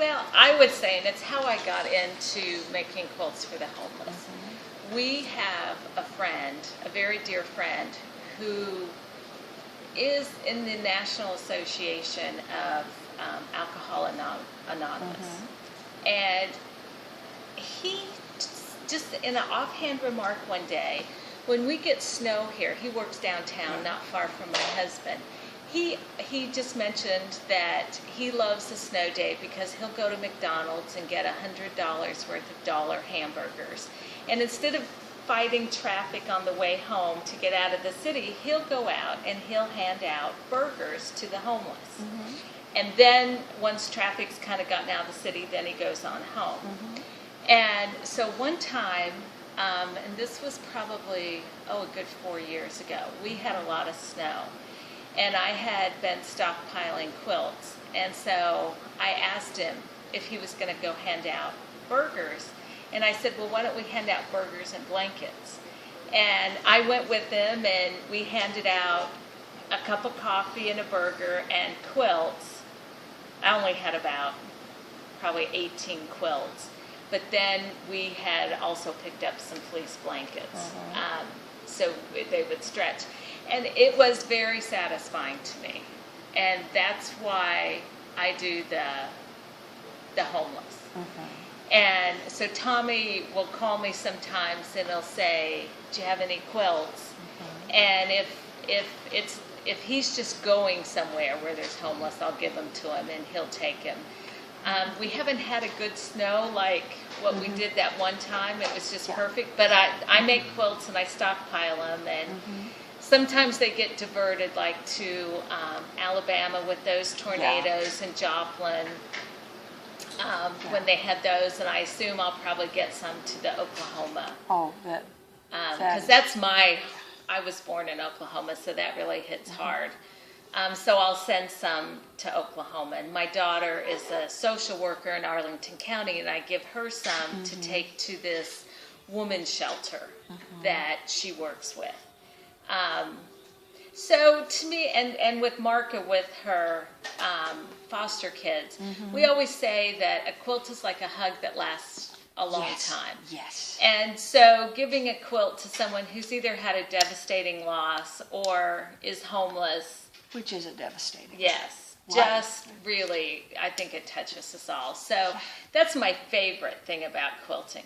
Well, I would say, and it's how I got into making quilts for the homeless. We have a friend, a very dear friend, who is in the National Association of Anonymous. And he just in an offhand remark one day, when we get snow here, he works downtown, not far from my husband. He just mentioned that he loves a snow day because he'll go to McDonald's and get $100 worth of dollar hamburgers. And instead of fighting traffic on the way home to get out of the city, he'll go out and he'll hand out burgers to the homeless. And then once traffic's kind of gotten out of the city, then he goes on home. And so one time, and this was probably, a good 4 years ago, we had a lot of snow. And I had been stockpiling quilts. And so I asked him if he was going to go hand out burgers. And I said, well, why don't we hand out burgers and blankets? And I went with him, and we handed out a cup of coffee and a burger and quilts. I only had about probably 18 quilts. But then we had also picked up some fleece blankets, so they would stretch. And it was very satisfying to me. And that's why I do the homeless. And so Tommy will call me sometimes and he'll say, do you have any quilts? And if he's just going somewhere where there's homeless, I'll give them to him and he'll take him. We haven't had a good snow like what we did that one time. It was just perfect. But I make quilts and I stockpile them. And sometimes they get diverted, like to Alabama with those tornadoes and Joplin when they had those. And I assume I'll probably get some to the Oklahoma. Because that's I was born in Oklahoma, so that really hits hard. So I'll send some to Oklahoma. And my daughter is a social worker in Arlington County, and I give her some to take to this woman's shelter that she works with. So to me, and with Marka, with her foster kids, we always say that a quilt is like a hug that lasts a long time. And so giving a quilt to someone who's either had a devastating loss or is homeless, which is a devastating. Just really, I think it touches us all. So that's my favorite thing about quilting.